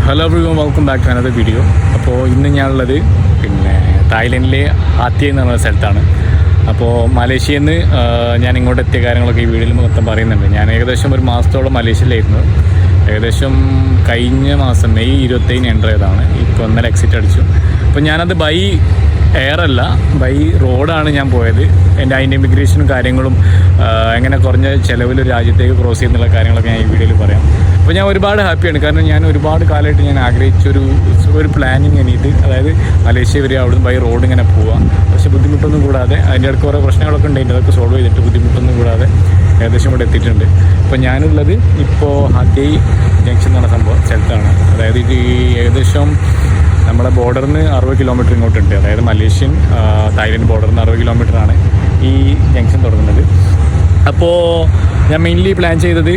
Hello everyone, welcome back to another video. അപ്പോൾ ഇന്ന് ഞാനുള്ളത് തായ്ലൻഡിലെ ഹാത്തിയ എന്ന് പറഞ്ഞ സ്ഥലത്താണ്. അപ്പോൾ മലേഷ്യയിൽ നിന്ന് ഞാൻ ഇങ്ങോട്ട് എത്തിയ കാര്യങ്ങളൊക്കെ ഈ വീഡിയോയിൽ മൊത്തം പറയുന്നുണ്ട്. ഞാൻ ഏകദേശം ഒരു മാസത്തോളം മലേഷ്യയിലായിരുന്നു. ഏകദേശം കഴിഞ്ഞ മാസം മെയ് 27 എൻ്റർ ചെയ്തതാണ്. ഇപ്പോൾ ഇന്നലെ എക്സിറ്റ് അടിച്ചു. അപ്പോൾ ഞാനത് ബൈ എയർ അല്ല, ബൈ റോഡാണ് ഞാൻ പോയത്. അതിൻ്റെ ഇമിഗ്രേഷനും കാര്യങ്ങളും എങ്ങനെ കുറഞ്ഞ ചിലവിൽ രാജ്യത്തേക്ക് ക്രോസ് ചെയ്യുന്നുള്ള കാര്യങ്ങളൊക്കെ ഞാൻ ഈ വീഡിയോയിൽ പറയാം. അപ്പോൾ ഞാൻ ഒരുപാട് ഹാപ്പിയാണ്. കാരണം ഞാൻ ഒരുപാട് കാലമായിട്ട് ഞാൻ ആഗ്രഹിച്ചൊരു പ്ലാനിങ് എനിക്ക്, അതായത് മലേഷ്യ വരെ അവിടുന്ന് ബൈ റോഡ് ഇങ്ങനെ പോവാം. പക്ഷേ ബുദ്ധിമുട്ടൊന്നും കൂടാതെ, അതിൻ്റെ ഇടയ്ക്ക് കുറേ പ്രശ്നങ്ങളൊക്കെ ഉണ്ട്, അതൊക്കെ സോൾവ് ചെയ്തിട്ട് ബുദ്ധിമുട്ടൊന്നും കൂടാതെ ഏകദേശം ഇവിടെ എത്തിയിട്ടുണ്ട്. അപ്പോൾ ഞാനുള്ളത് ഇപ്പോൾ ഹാത്തിയ ജംഗ്ഷൻ എന്ന് പറഞ്ഞ സ്ഥലത്താണ്. അതായത് ഈ ഏകദേശം നമ്മുടെ ബോർഡറിന് 60 കിലോമീറ്റർ ഇങ്ങോട്ടുണ്ട്. അതായത് മലേഷ്യൻ തായ്ലൻഡ് ബോർഡറിന് 60 കിലോമീറ്ററാണ് ഈ ജംഗ്ഷൻ തുടങ്ങുന്നത്. അപ്പോൾ ഞാൻ മെയിൻലി പ്ലാൻ ചെയ്തത്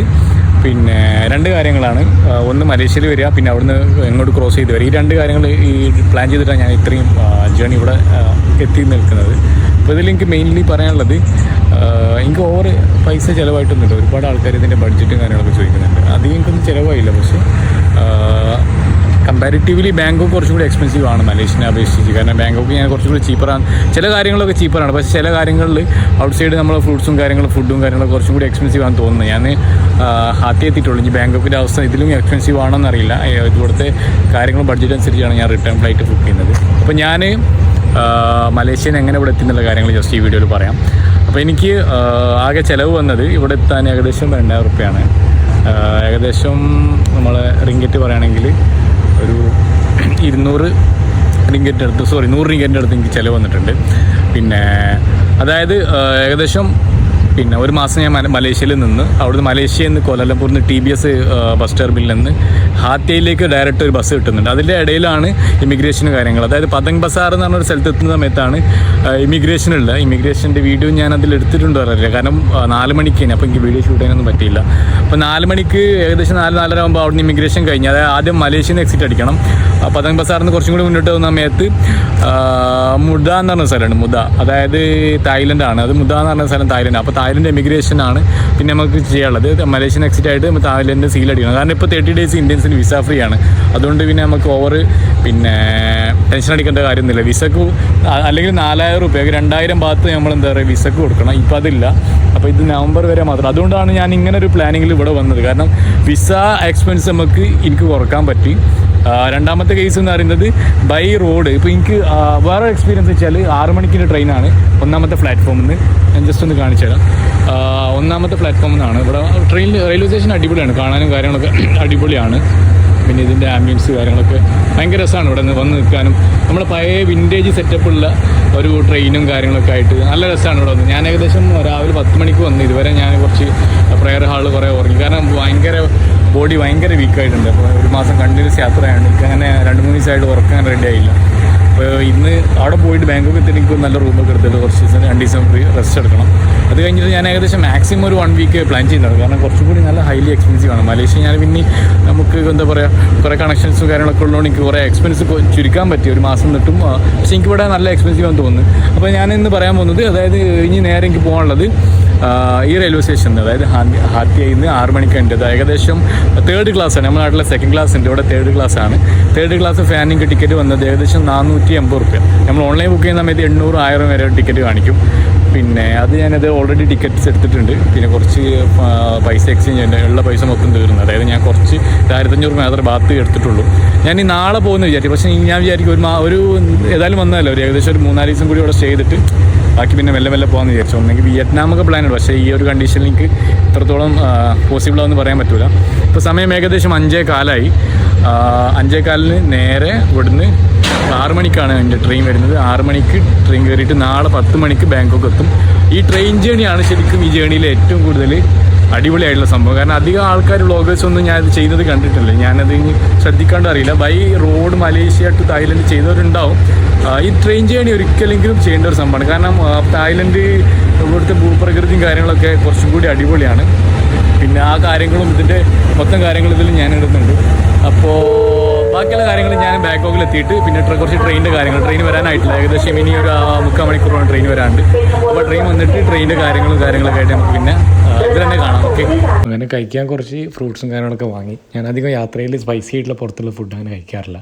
രണ്ട് കാര്യങ്ങളാണ്. ഒന്ന് മലേഷ്യയിൽ വരിക, പിന്നെ അവിടുന്ന് എങ്ങോട്ട് ക്രോസ് ചെയ്ത് വരിക. ഈ രണ്ട് കാര്യങ്ങൾ പ്ലാൻ ചെയ്തിട്ടാണ് ഞാൻ ഇത്രയും ജേണി ഇവിടെ എത്തി നിൽക്കുന്നത്. അപ്പോൾ ഇതിൽ എനിക്ക് മെയിൻലി പറയാനുള്ളത്, എനിക്ക് ഓവർ പൈസ ചിലവായിട്ടൊന്നുമില്ല. ഒരുപാട് ആൾക്കാർ ഇതിൻ്റെ ബഡ്ജറ്റും കാര്യങ്ങളൊക്കെ ചോദിക്കുന്നുണ്ട്. അധികം എനിക്കൊന്നും ചിലവായില്ല. പക്ഷേ കമ്പാരിറ്റീവ്ലി ബാങ്കോക്ക് കുറച്ചും കൂടി എക്സ്പെൻസീവ് ആണ് മലേഷ്യനെ അപേക്ഷിച്ച്. കാരണം ബാങ്കോക്ക് ഞാൻ കുറച്ചും കൂടി ചീപ്പറാണ്. ചില കാര്യങ്ങളൊക്കെ ചീപ്പറാണ്, പക്ഷേ ചില കാര്യങ്ങളിൽ ഔട്ട് സൈഡ് നമ്മൾ ഫുഡും കാര്യങ്ങളൊക്കെ കുറച്ചും കൂടി എക്സ്പെൻസീവ് ആണെന്ന് തോന്നുന്നത്. ഞാൻ ഹാത്തി എത്തിയിട്ടുള്ളൂ. ഇനി ബാങ്കോക്കിൻ്റെ അവസ്ഥ ഇതിലും എക്സ്പെൻസീവ് ആണെന്ന് അറിയില്ല. ഇവിടുത്തെ കാര്യങ്ങൾ ബഡ്ജറ്റ് അനുസരിച്ചാണ് ഞാൻ റിട്ടേൺ ഫ്ലൈറ്റ് ബുക്ക് ചെയ്യുന്നത്. അപ്പോൾ ഞാൻ മലേഷ്യയിൽ എങ്ങനെ ഇവിടെ എത്തുന്നുള്ള കാര്യങ്ങൾ ജസ്റ്റ് ഈ വീഡിയോയിൽ പറയാം. അപ്പോൾ എനിക്ക് ആകെ ചിലവ് വന്നത് ഇവിടെ എത്താൻ ഏകദേശം 2000 റുപ്യാണ്. ഏകദേശം നമ്മൾ റിങ്കറ്റ് പറയുകയാണെങ്കിൽ ഒരു 100 റിങ്കറ്റിൻ്റെ അടുത്ത് എനിക്ക് ചിലവ് വന്നിട്ടുണ്ട്. അതായത് ഏകദേശം ഒരു മാസം ഞാൻ മലേഷ്യയിൽ നിന്ന്, അവിടുന്ന് മലേഷ്യയിൽ നിന്ന് കോലാലംപൂരിൽ നിന്ന് TBS ബസ് ടെർമിനലിൽ നിന്ന് ഹാത്തിയയിലേക്ക് ഡയറക്റ്റ് ഒരു ബസ് കിട്ടുന്നുണ്ട്. അതിൻ്റെ ഇടയിലാണ് ഇമിഗ്രേഷനും കാര്യങ്ങൾ. അതായത് പതങ് ബസാർ എന്ന് പറഞ്ഞൊരു സ്ഥലത്ത് എത്തുന്ന സമയത്താണ് ഇമിഗ്രേഷനുള്ള. ഇമിഗ്രേഷൻ്റെ വീഡിയോ ഞാൻ അതിൽ എടുത്തിട്ടുണ്ട് അറിയില്ല. കാരണം 4 മണിക്ക്, അപ്പോൾ എനിക്ക് വീഡിയോ ഷൂട്ട് ചെയ്യാനൊന്നും പറ്റിയില്ല. അപ്പോൾ 4 മണിക്ക് ഏകദേശം 4-4:30 ആകുമ്പോൾ അവിടുന്ന് ഇമിഗ്രേഷൻ കഴിഞ്ഞ്, അതായത് ആദ്യം മലേഷ്യയിൽ നിന്ന് എക്സിറ്റ് അടിക്കണം. പതങ് ബസാറിൽ നിന്ന് കുറച്ചും കൂടി മുന്നോട്ട് പോകുന്ന സമയത്ത് മുദ എന്ന് പറഞ്ഞ സ്ഥലമാണ്. മുദ അതായത് തായ്ലൻഡാണ്. അത് മുദ എന്ന് പറഞ്ഞ സ്ഥലം തായ്ലൻഡ്. അപ്പോൾ തായ്ലൻഡ് എമിഗ്രേഷനാണ് പിന്നെ നമുക്ക് ചെയ്യാനുള്ളത്. മലേഷ്യൻ എക്സിറ്റ് ആയിട്ട് തായ്ലൻഡ് സീൽ അടിക്കണം. കാരണം ഇപ്പോൾ 30 ഡേയ്സ് ഇന്ത്യൻസിന് വിസ ഫ്രീ ആണ്. അതുകൊണ്ട് പിന്നെ നമുക്ക് ഓവർ ടെൻഷൻ അടിക്കേണ്ട കാര്യമൊന്നുമില്ല. വിസക്ക് അല്ലെങ്കിൽ 4000 റുപ്യക്ക് 2000 ഭാഗത്ത് നമ്മൾ വിസക്ക് കൊടുക്കണം. ഇപ്പോൾ അതില്ല. അപ്പോൾ ഇത് നവംബർ വരെ മാത്രം. അതുകൊണ്ടാണ് ഞാൻ ഇങ്ങനെ ഒരു പ്ലാനിങ്ങിൽ ഇവിടെ വന്നത്. കാരണം വിസ എക്സ്പെൻസ് എനിക്ക് കുറക്കാൻ പറ്റി. രണ്ടാമത്തെ കേസ് എന്ന് പറയുന്നത് ബൈ റോഡ്. ഇപ്പോൾ എനിക്ക് വേറെ എക്സ്പീരിയൻസ് വെച്ചാൽ 6 മണിക്കിൻ്റെ ട്രെയിനാണ് ഒന്നാമത്തെ പ്ലാറ്റ്ഫോമിൽ നിന്ന്. ഞാൻ ജസ്റ്റ് ഒന്ന് കാണിച്ചു തരാം. ഒന്നാമത്തെ പ്ലാറ്റ്ഫോമിൽ നിന്നാണ്. ഇവിടെ റെയിൽവേ സ്റ്റേഷൻ അടിപൊളിയാണ്, കാണാനും കാര്യങ്ങളൊക്കെ അടിപൊളിയാണ്. പിന്നെ ഇതിൻ്റെ ആംബിയൻസ് കാര്യങ്ങളൊക്കെ ഭയങ്കര രസമാണ്. ഇവിടെ നിന്ന് വന്ന് നിൽക്കാനും നമ്മുടെ പഴയ വിൻറ്റേജ് സെറ്റപ്പുള്ള ഒരു ട്രെയിനും കാര്യങ്ങളൊക്കെ ആയിട്ട് നല്ല രസമാണ് ഇവിടെ വന്ന്. ഞാൻ ഏകദേശം രാവിലെ 10 മണിക്ക് വന്ന്. ഇതുവരെ ഞാൻ കുറച്ച് പ്രയർ ഹാളിൽ കുറേ ഉറങ്ങി. കാരണം ബോഡി ഭയങ്കര വീക്കായിട്ടുണ്ട്. അപ്പോൾ ഒരു മാസം കണ്ടിന്യൂസ് യാത്രയാണ്. എനിക്ക് അങ്ങനെ 2-3 ദിവസമായിട്ട് ഉറക്കാൻ റെഡി ആയില്ല. അപ്പോൾ ഇന്ന് അവിടെ പോയിട്ട് ബാങ്കോക്ക് എത്തി എനിക്ക് നല്ല റൂമൊക്കെ എടുത്തിട്ട് കുറച്ച് ദിവസം 2 ദിവസം ഫ്രീ റെസ്റ്റ് എടുക്കണം. അത് കഴിഞ്ഞിട്ട് ഞാൻ ഏകദേശം മാക്സിമം ഒരു 1 വീക്ക് പ്ലാൻ ചെയ്യുന്നതാണ്. കാരണം കുറച്ചും കൂടി നല്ല ഹൈലി എക്സ്പെൻസീവ് ആണ് മലേഷ്യ. ഞാൻ പിന്നെ നമുക്ക് കുറേ കണക്ഷൻസും കാര്യങ്ങളൊക്കെ ഉള്ളതുകൊണ്ട് എനിക്ക് കുറേ എക്സ്പെൻസ് ചുരുക്കാൻ പറ്റി ഒരു മാസം നിട്ടും. പക്ഷേ എനിക്കിവിടെ നല്ല എക്സ്പെൻസീവ് ആണെന്ന് തോന്നുന്നു. അപ്പോൾ ഞാൻ ഇന്ന് പറയാൻ പോകുന്നത്, അതായത് ഇനി നേരെ എനിക്ക് പോകാനുള്ളത് ഈ റെയിൽവേ സ്റ്റേഷനിൽ, അതായത് ഹാത്തിയയിൽ നിന്ന് 6 മണിക്കുണ്ട്. അത് ഏകദേശം 3rd ക്ലാസ്സാണ്. നമ്മുടെ നാട്ടിലെ 2nd ക്ലാസ് ഉണ്ട്, ഇവിടെ 3rd ക്ലാസ്സാണ്. 3rd ക്ലാസ് ഫാനിങ് ടിക്കറ്റ് വന്നത് ഏകദേശം 480 റുപ്യ. നമ്മൾ ഓൺലൈൻ ബുക്ക് ചെയ്യുന്ന സമയത്ത് 800-1000 വരെ ടിക്കറ്റ് കാണിക്കും. അത് ഞാനത് ഓൾറെഡി ടിക്കറ്റ്സ് എടുത്തിട്ടുണ്ട്. പിന്നെ കുറച്ച് പൈസ എക്സ്ചേഞ്ച് ചെയ്യുന്നുണ്ട്. ഉള്ള പൈസ മൊത്തം തീർന്നു. അതായത് ഞാൻ കുറച്ച് 1500 മാത്രമേ ബാത്ത് എടുത്തിട്ടുള്ളൂ. ഞാൻ ഈ നാളെ പോകുമെന്ന് വിചാരിക്കും. പക്ഷേ ഞാൻ വിചാരിക്കും ഒരു ഏതായാലും വന്നതല്ലോ, ഏകദേശം ഒരു 3-4 ദിവസം കൂടി ഇവിടെ സ്റ്റേ ചെയ്തിട്ട് ബാക്കി പിന്നെ മെല്ലെ പോകാമെന്ന് വിചാരിച്ചു. ഒന്നെങ്കിൽ വിയറ്റ്നാമൊക്കെ പ്ലാനുണ്ട്. പക്ഷേ ഈ ഒരു കണ്ടീഷനിൽ എനിക്ക് ഇത്രത്തോളം പോസിബിളാണെന്ന് പറയാൻ പറ്റില്ല. ഇപ്പോൾ സമയം ഏകദേശം 5:15 5:15 നേരെ ഇവിടുന്ന് 6 മണിക്കാണ് എൻ്റെ ട്രെയിൻ വരുന്നത്. 6 മണിക്ക് ട്രെയിൻ കയറിയിട്ട് നാളെ 10 മണിക്ക് ബാങ്കോക്ക് എത്തും. ഈ ട്രെയിൻ ജേണിയാണ് ശരിക്കും ഈ ജേണിയിലെ ഏറ്റവും കൂടുതൽ അടിപൊളിയായിട്ടുള്ള സംഭവം. കാരണം അധികം ആൾക്കാർ വ്ളോഗേഴ്സ് ഒന്നും ഞാനത് ചെയ്യുന്നത് കണ്ടിട്ടില്ല. ഞാനത് ശ്രദ്ധിക്കാണ്ട് അറിയില്ല. By road Malaysia to Thailand ചെയ്തവരുണ്ടാവും. ഈ ട്രെയിൻ ജേണി ഒരിക്കലെങ്കിലും ചെയ്യേണ്ട ഒരു സംഭവമാണ്. കാരണം തായ്ലൻഡ് ഇവിടുത്തെ ഭൂപ്രകൃതിയും കാര്യങ്ങളൊക്കെ കുറച്ചും കൂടി അടിപൊളിയാണ്. പിന്നെ ആ കാര്യങ്ങളും ഇതിൻ്റെ മൊത്തം കാര്യങ്ങളും ഇതിൽ ഞാൻ ഇടുന്നുണ്ട്. അപ്പോൾ ബാക്കിയുള്ള കാര്യങ്ങൾ ഞാൻ ബാങ്കോക്കിൽ എത്തിയിട്ട് പിന്നെ കുറച്ച് ട്രെയിനിൻ്റെ കാര്യങ്ങൾ ട്രെയിൻ വരാനായിട്ടില്ല, ഏകദേശം ഇനി ഒരു 3/4 മണിക്കൂറാണ് ട്രെയിൻ വരാണ്ട്. അപ്പോൾ ട്രെയിൻ വന്നിട്ട് ട്രെയിനിൻ്റെ കാര്യങ്ങളൊക്കെ ആയിട്ട് നമുക്ക് പിന്നെ ഇത് തന്നെ കാണാം. ഓക്കെ, അങ്ങനെ കഴിക്കാൻ കുറച്ച് ഫ്രൂട്ട്സും കാര്യങ്ങളൊക്കെ വാങ്ങി. ഞാൻ അധികം യാത്രയിൽ സ്പൈസി ആയിട്ടുള്ള പുറത്തുള്ള ഫുഡ് അങ്ങനെ കഴിക്കാറില്ല.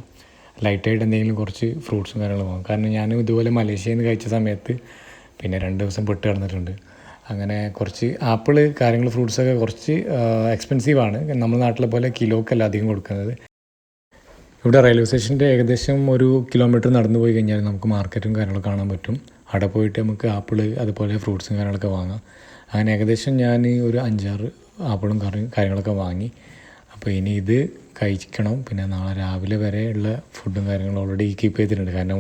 ലൈറ്റായിട്ട് എന്തെങ്കിലും കുറച്ച് ഫ്രൂട്ട്സും കാര്യങ്ങളും വാങ്ങും. കാരണം ഞാൻ ഇതുപോലെ മലേഷ്യയിൽ നിന്ന് കഴിച്ച സമയത്ത് പിന്നെ 2 ദിവസം പെട്ട് കിടന്നിട്ടുണ്ട്. അങ്ങനെ കുറച്ച് ആപ്പിള് കാര്യങ്ങൾ ഫ്രൂട്ട്സൊക്കെ കുറച്ച് എക്സ്പെൻസീവാണ്. നമ്മുടെ നാട്ടിലെ പോലെ കിലോക്കല്ല അധികം കൊടുക്കുന്നത്. ഇവിടെ റെയിൽവേ സ്റ്റേഷൻ്റെ ഏകദേശം 1 കിലോമീറ്റർ നടന്നു പോയി കഴിഞ്ഞാൽ നമുക്ക് മാർക്കറ്റും കാര്യങ്ങളൊക്കെ കാണാൻ പറ്റും. അവിടെ പോയിട്ട് നമുക്ക് ആപ്പിള് അതുപോലെ ഫ്രൂട്ട്സും കാര്യങ്ങളൊക്കെ വാങ്ങാം. അങ്ങനെ ഏകദേശം ഞാൻ ഒരു 5-6 ആപ്പിളും കാര്യങ്ങളൊക്കെ വാങ്ങി. അപ്പോൾ ഇനി ഇത് കഴിക്കണം. പിന്നെ നാളെ രാവിലെ വരെ ഉള്ള ഫുഡും കാര്യങ്ങളും ഓൾറെഡി കീപ്പ് ചെയ്തിട്ടുണ്ട്. കാരണം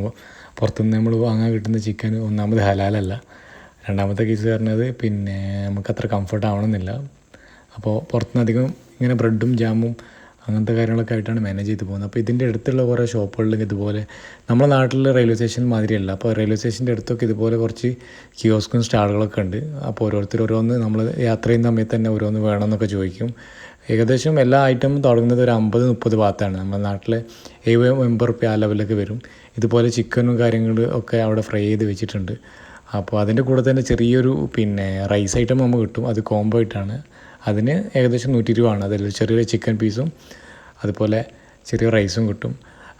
പുറത്തുനിന്ന് നമ്മൾ വാങ്ങാൻ കിട്ടുന്ന ചിക്കൻ ഒന്നാമത് ഹലാലല്ല, രണ്ടാമത്തെ കേസ് പറഞ്ഞത് പിന്നെ നമുക്കത്ര കംഫർട്ട് ആവണമെന്നില്ല. അപ്പോൾ പുറത്തുനിന്ന് അധികം ഇങ്ങനെ ബ്രെഡും ജാമും അങ്ങനത്തെ കാര്യങ്ങളൊക്കെ ആയിട്ടാണ് മാനേജ് ചെയ്ത് പോകുന്നത്. അപ്പോൾ ഇതിൻ്റെ അടുത്തുള്ള കുറേ ഷോപ്പുകളിൽ ഇതുപോലെ നമ്മുടെ നാട്ടിലെ റെയിൽവേ സ്റ്റേഷൻ മാതിരിയല്ല. അപ്പോൾ റെയിൽവേ സ്റ്റേഷൻ്റെ അടുത്തൊക്കെ ഇതുപോലെ കുറച്ച് കിയോസ്കും സ്റ്റാളുകളൊക്കെ ഉണ്ട്. അപ്പോൾ ഓരോരുത്തർ ഓരോന്ന് നമ്മൾ യാത്ര ചെയ്യുന്ന സമയത്ത് തന്നെ ഓരോന്ന് വേണമെന്നൊക്കെ ചോദിക്കും. ഏകദേശം എല്ലാ ഐറ്റമും തുടങ്ങുന്നത് ഒരു 50-30 ഭാഗത്താണ്. നമ്മുടെ നാട്ടിലെ 70-80 റുപ്യ ആ ലെവലൊക്കെ വരും. ഇതുപോലെ ചിക്കനും കാര്യങ്ങളും ഒക്കെ അവിടെ ഫ്രൈ ചെയ്ത് വെച്ചിട്ടുണ്ട്. അപ്പോൾ അതിൻ്റെ കൂടെ തന്നെ ചെറിയൊരു പിന്നെ റൈസ് ഐറ്റം നമുക്ക് കിട്ടും. അത് കോംബോ ആയിട്ടാണ്. അതിന് ഏകദേശം 120 ആണ്. അതിൽ ചെറിയൊരു ചിക്കൻ പീസും അതുപോലെ ചെറിയ റൈസും കിട്ടും.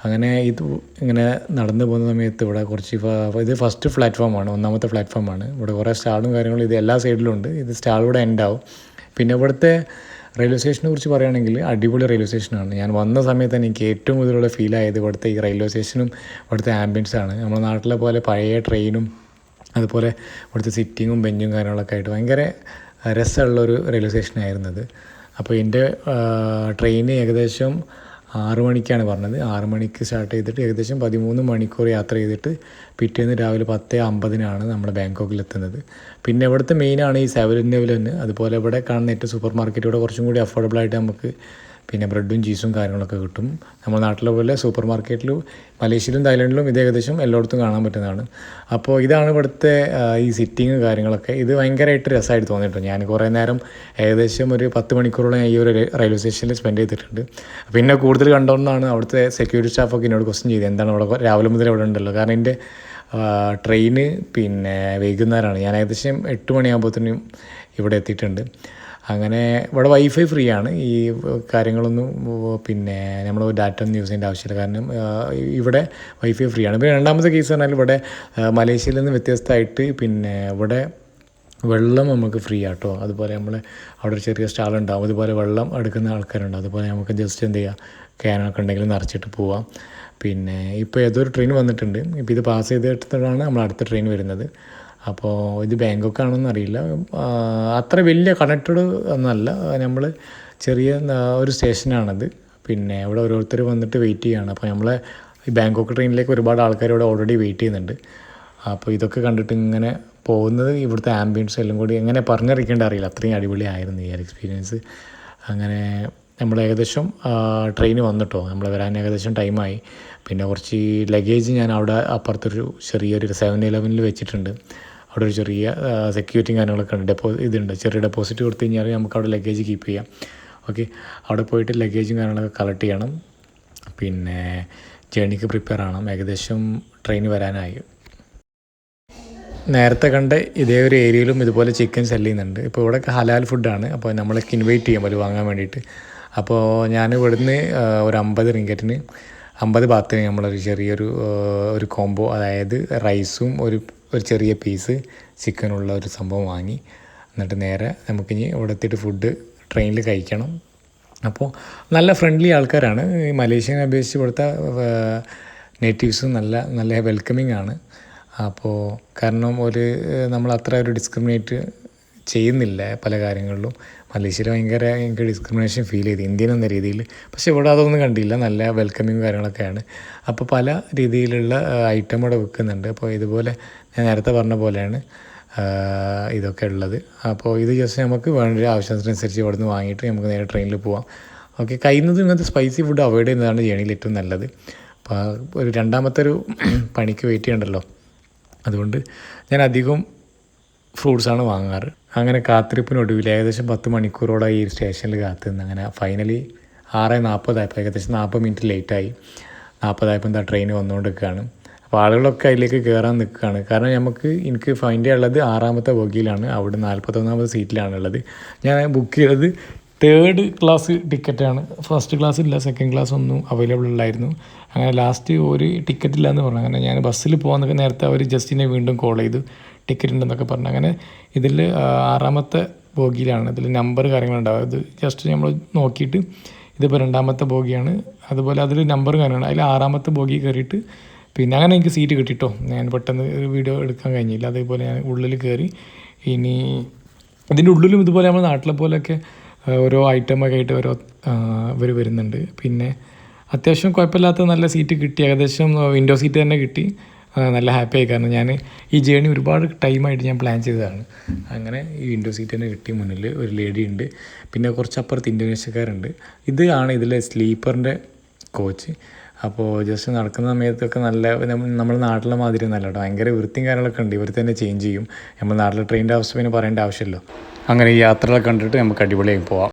അങ്ങനെ ഇത് ഇങ്ങനെ നടന്നു പോകുന്ന സമയത്ത് ഇവിടെ കുറച്ച് ഇത് ഫസ്റ്റ് പ്ലാറ്റ്ഫോമാണ്, 1ാമത്തെ പ്ലാറ്റ്ഫോമാണ്. ഇവിടെ കുറേ സ്റ്റാളും കാര്യങ്ങളും ഇത് എല്ലാ സൈഡിലും ഉണ്ട്. ഇത് സ്റ്റാളിലൂടെ എൻഡാവും. പിന്നെ ഇവിടുത്തെ റെയിൽവേ സ്റ്റേഷനെ കുറിച്ച് പറയുകയാണെങ്കിൽ അടിപൊളി റെയിൽവേ സ്റ്റേഷനാണ്. ഞാൻ വന്ന സമയത്ത് തന്നെ എനിക്ക് ഏറ്റവും കൂടുതലുള്ള ഫീലായത് ഇവിടുത്തെ ഈ റെയിൽവേ സ്റ്റേഷനും ഇവിടുത്തെ ആംബിയൻസാണ്. നമ്മുടെ നാട്ടിലെ പോലെ പഴയ ട്രെയിനും അതുപോലെ ഇവിടുത്തെ സിറ്റിങ്ങും ബെഞ്ചും കാര്യങ്ങളൊക്കെ ആയിട്ട് ഭയങ്കര രസമുള്ളൊരു റെയിൽവേ സ്റ്റേഷനായിരുന്നത്. അപ്പോൾ എൻ്റെ ട്രെയിൻ ഏകദേശം 6 മണിക്കാണ് പറഞ്ഞത്. 6 മണിക്ക് സ്റ്റാർട്ട് ചെയ്തിട്ട് ഏകദേശം 13 മണിക്കൂർ യാത്ര ചെയ്തിട്ട് പിറ്റേന്ന് രാവിലെ 10:50 നമ്മൾ ബാങ്കോക്കിലെത്തുന്നത്. പിന്നെ ഇവിടുത്തെ മെയിനാണ് ഈ 7-Eleven. അതുപോലെ ഇവിടെ കാണുന്ന ഏറ്റവും സൂപ്പർ മാർക്കറ്റ് ഇവിടെ കുറച്ചും കൂടി അഫോർഡബിളായിട്ട് നമുക്ക് പിന്നെ ബ്രെഡും ചീസും കാര്യങ്ങളൊക്കെ കിട്ടും. നമ്മുടെ നാട്ടിലെ പോലെ സൂപ്പർ മാർക്കറ്റിലും മലേഷ്യയിലും തായ്ലൻഡിലും ഇത് ഏകദേശം എല്ലായിടത്തും കാണാൻ പറ്റുന്നതാണ്. അപ്പോൾ ഇതാണ് ഇവിടുത്തെ ഈ സിറ്റിങ് കാര്യങ്ങളൊക്കെ. ഇത് ഭയങ്കരമായിട്ട് രസമായിട്ട് തോന്നിയിട്ടുണ്ട്. ഞാൻ കുറേ നേരം ഏകദേശം ഒരു 10 മണിക്കൂറോളം ഈ ഒരു റെയിൽവേ സ്റ്റേഷനിൽ സ്പെൻഡ് ചെയ്തിട്ടുണ്ട്. പിന്നെ കൂടുതൽ കണ്ടുകൊണ്ടാണ് അവിടുത്തെ സെക്യൂരിറ്റി സ്റ്റാഫൊക്കെ എന്നോട് ക്വസ്റ്റ്യൻ ചെയ്തത് എന്താണ് ഇവിടെ രാവിലെ മുതൽ ഇവിടെ ഉണ്ടല്ലോ. കാരണം എൻ്റെ ട്രെയിന് പിന്നെ വൈകുന്നേരമാണ്. ഞാൻ ഏകദേശം 8 മണിയാകുമ്പോഴത്തേനും ഇവിടെ എത്തിയിട്ടുണ്ട്. അങ്ങനെ ഇവിടെ വൈഫൈ ഫ്രീ ആണ്. ഈ കാര്യങ്ങളൊന്നും പിന്നെ നമ്മൾ ഡാറ്റ ഒന്നും യൂസ് ചെയ്യേണ്ട ആവശ്യമില്ല. കാരണം ഇവിടെ വൈഫൈ ഫ്രീ ആണ്. പിന്നെ രണ്ടാമത്തെ കേസ് പറഞ്ഞാൽ ഇവിടെ മലേഷ്യയിൽ നിന്ന് വ്യത്യസ്തമായിട്ട് പിന്നെ ഇവിടെ വെള്ളം നമുക്ക് ഫ്രീ ആട്ടോ. അതുപോലെ നമ്മൾ അവിടെ ഒരു ചെറിയ സ്റ്റാൾ ഉണ്ടാവും, അതുപോലെ വെള്ളം എടുക്കുന്ന ആൾക്കാരുണ്ട്. അതുപോലെ നമുക്ക് ജസ്റ്റ് എന്ത് ചെയ്യുക, ക്യാനൊക്കെ ഉണ്ടെങ്കിൽ നിറച്ചിട്ട് പോവാം. പിന്നെ ഇപ്പോൾ ഏതൊരു ട്രെയിൻ വന്നിട്ടുണ്ട്. ഇപ്പോൾ ഇത് പാസ് ചെയ്തിട്ടാണ് നമ്മൾ അടുത്ത ട്രെയിൻ വരുന്നത്. അപ്പോൾ ഇത് ബാങ്കോക്കാണെന്ന് അറിയില്ല. അത്ര വലിയ കണക്റ്റഡ് ഒന്നല്ല, നമ്മൾ ചെറിയ ഒരു സ്റ്റേഷനാണത്. പിന്നെ ഇവിടെ ഓരോരുത്തർ വന്നിട്ട് വെയിറ്റ് ചെയ്യുകയാണ്. അപ്പോൾ നമ്മളെ ഈ ബാങ്കോക്ക് ട്രെയിനിലേക്ക് ഒരുപാട് ആൾക്കാർ ഇവിടെ ഓൾറെഡി വെയിറ്റ് ചെയ്യുന്നുണ്ട്. അപ്പോൾ ഇതൊക്കെ കണ്ടിട്ട് ഇങ്ങനെ പോകുന്നത് ഇവിടുത്തെ ആംബിയൻസ് എല്ലാം കൂടി എങ്ങനെ പറഞ്ഞറിയിക്കേണ്ട അറിയില്ല, അത്രയും അടിപൊളിയായിരുന്നു ഈ ഒരു എക്സ്പീരിയൻസ്. അങ്ങനെ നമ്മൾ ഏകദേശം ട്രെയിൻ വന്നിട്ടോ, നമ്മൾ വരാൻ ഏകദേശം ടൈമായി. പിന്നെ കുറച്ച് ലഗേജ് ഞാൻ അവിടെ അപ്പുറത്തൊരു ചെറിയൊരു 7-Eleven വെച്ചിട്ടുണ്ട്. അവിടെ ഒരു ചെറിയ സെക്യൂരിറ്റിയും കാര്യങ്ങളൊക്കെ ഉണ്ട്. ഇതുണ്ട്, ചെറിയ ഡെപ്പോസിറ്റ് കൊടുത്തു കഴിഞ്ഞാൽ നമുക്ക് അവിടെ ലഗേജ് കീപ്പ് ചെയ്യാം. ഓക്കെ, അവിടെ പോയിട്ട് ലഗേജും കാര്യങ്ങളൊക്കെ കളക്ട് ചെയ്യണം. പിന്നെ ജേണിക്ക് പ്രിപ്പയർ ആവണം. ഏകദേശം ട്രെയിൻ വരാനായി. നേരത്തെ കണ്ട ഇതേ ഒരു ഏരിയയിലും ഇതുപോലെ ചിക്കൻ സെല് ചെയ്യുന്നുണ്ട്. ഇപ്പോൾ ഇവിടെയൊക്കെ ഹലാൽ ഫുഡാണ്. അപ്പോൾ നമ്മളൊക്കെ ഇൻവൈറ്റ് ചെയ്യാൻ പറ്റും വാങ്ങാൻ വേണ്ടിയിട്ട്. അപ്പോൾ ഞാൻ ഇവിടുന്ന് ഒരു 50 റിങ്കറ്റിന് 50 ബാത്തിന് നമ്മളൊരു ചെറിയൊരു ഒരു കോംബോ, അതായത് റൈസും ഒരു ചെറിയ പീസ് ചിക്കനുള്ള ഒരു സംഭവം വാങ്ങി. എന്നിട്ട് നേരെ നമുക്കിനി ഇവിടെ എത്തിയിട്ട് ഫുഡ് ട്രെയിനിൽ കഴിക്കണം. അപ്പോൾ നല്ല ഫ്രണ്ട്ലി ആൾക്കാരാണ്. ഈ മലേഷ്യനെ അപേക്ഷിച്ച് ഇവിടുത്തെ നേറ്റീവ്സും നല്ല വെൽക്കമിങ് ആണ്. അപ്പോൾ കാരണം നമ്മൾ അത്ര ഒരു ഡിസ്ക്രിമിനേറ്റ് ചെയ്യുന്നില്ല പല കാര്യങ്ങളിലും. മലേഷ്യയിൽ ഭയങ്കര എനിക്ക് ഡിസ്ക്രിമിനേഷൻ ഫീൽ ചെയ്തു ഇന്ത്യൻ എന്ന രീതിയിൽ. പക്ഷേ ഇവിടെ അതൊന്നും കണ്ടില്ല, നല്ല വെൽക്കമിങ് കാര്യങ്ങളൊക്കെയാണ്. അപ്പോൾ പല രീതിയിലുള്ള ഐറ്റം ഇവിടെ വെക്കുന്നുണ്ട്. അപ്പോൾ ഇതുപോലെ ഞാൻ നേരത്തെ പറഞ്ഞ പോലെയാണ് ഇതൊക്കെ ഉള്ളത്. അപ്പോൾ ഇത് ജസ്റ്റ് നമുക്ക് വേണ്ട ആവശ്യത്തിനനുസരിച്ച് ഇവിടെ നിന്ന് വാങ്ങിയിട്ട് നമുക്ക് നേരെ ട്രെയിനിൽ പോവാം. ഓക്കെ, കഴിയുന്നതും ഇങ്ങനത്തെ സ്പൈസി ഫുഡ് അവോയ്ഡ് ചെയ്യുന്നതാണ് ജേണിയിൽ ഏറ്റവും നല്ലത്. അപ്പോൾ ഒരു രണ്ടാമത്തെ ഒരു പണിക്ക് വെയിറ്റ് ചെയ്യണ്ടല്ലോ, അതുകൊണ്ട് ഞാൻ അധികം ഫ്രൂട്ട്സാണ് വാങ്ങാറ്. അങ്ങനെ കാത്തിരിപ്പിനൊടുവിൽ ഏകദേശം 10 മണിക്കൂറോടെ ഈ സ്റ്റേഷനിൽ കാത്തുനിന്ന് അങ്ങനെ ഫൈനലി 6:40 ഏകദേശം 40 മിനിറ്റ് ലേറ്റായി. 40 എന്താ ട്രെയിൻ വന്നുകൊണ്ടിരിക്കുകയാണ്. അപ്പോൾ ആളുകളൊക്കെ അതിലേക്ക് കയറാൻ നിൽക്കുകയാണ്. കാരണം എനിക്ക് ഫൈൻഡ് ചെയ്യാനുള്ളത് 6ാമത്തെ ബോഗിയിലാണ്. അവിടെ 41ാമത്തെ സീറ്റിലാണുള്ളത്. ഞാൻ ബുക്ക് ചെയ്തത് 3rd ക്ലാസ് ടിക്കറ്റാണ്. ഫസ്റ്റ് ക്ലാസ് ഇല്ല, സെക്കൻഡ് ക്ലാസ് ഒന്നും അവൈലബിൾ അല്ലായിരുന്നു. അങ്ങനെ ലാസ്റ്റ് ഒരു ടിക്കറ്റ് ഇല്ല എന്ന് പറഞ്ഞു. അങ്ങനെ ഞാൻ ബസ്സിൽ പോകാനൊക്കെ നേരത്തെ അവർ ജസ്റ്റിനെ വീണ്ടും കോൾ ചെയ്തു, ടിക്കറ്റ് ഉണ്ടെന്നൊക്കെ പറഞ്ഞു. അങ്ങനെ ഇതിൽ 6ാമത്തെ ബോഗിയിലാണ്. ഇതിൽ നമ്പർ കാര്യങ്ങളുണ്ടാവും. അത് ജസ്റ്റ് നമ്മൾ നോക്കിയിട്ട് ഇതിപ്പോൾ 2ാമത്തെ ബോഗിയാണ്. അതുപോലെ അതിൽ നമ്പർ കാര്യമാണ്. അതിൽ 6ാമത്തെ ബോഗി കയറിയിട്ട് പിന്നെ അങ്ങനെ എനിക്ക് സീറ്റ് കിട്ടിട്ടോ. ഞാൻ പെട്ടെന്ന് വീഡിയോ എടുക്കാൻ കഴിഞ്ഞില്ല. അതേപോലെ ഞാൻ ഉള്ളിൽ കയറി. ഇനി ഇതിൻ്റെ ഉള്ളിലും ഇതുപോലെ നമ്മൾ നാട്ടിലെ പോലെയൊക്കെ ഓരോ ഐറ്റമൊക്കെ ആയിട്ട് ഇവർ വരുന്നുണ്ട്. പിന്നെ അത്യാവശ്യം കുഴപ്പമില്ലാത്ത നല്ല സീറ്റ് കിട്ടി. ഏകദേശം വിൻഡോ സീറ്റ് തന്നെ കിട്ടി. നല്ല ഹാപ്പി ആയി. കാരണം ഞാൻ ഈ ജേണി ഒരുപാട് ടൈമായിട്ട് ഞാൻ പ്ലാൻ ചെയ്തതാണ്. അങ്ങനെ ഈ വിൻഡോ സീറ്റ് തന്നെ കിട്ടി. മുന്നിൽ ഒരു ലേഡി ഉണ്ട്, പിന്നെ കുറച്ചപ്പുറത്ത് ഇന്തോനേഷ്യക്കാരുണ്ട്. ഇതാണ് ഇതിലെ സ്ലീപ്പറിൻ്റെ കോച്ച്. അപ്പോൾ ജസ്റ്റ് നടക്കുന്ന സമയത്തൊക്കെ നല്ല നമ്മുടെ നാട്ടിലെ മാതിരി ഒന്നല്ല കേട്ടോ. ഭയങ്കര വൃത്തിയും കാര്യങ്ങളൊക്കെ ഉണ്ട്. ഇവർ തന്നെ ചേഞ്ച് ചെയ്യും. നമ്മൾ നാട്ടിലെ ട്രെയിനിൻ്റെ അവസ്ഥ പിന്നെ പറയേണ്ട ആവശ്യമില്ലല്ലോ. അങ്ങനെ ഈ യാത്രകളൊക്കെ കണ്ടിട്ട് നമുക്ക് അടിപൊളിയായി പോവാം.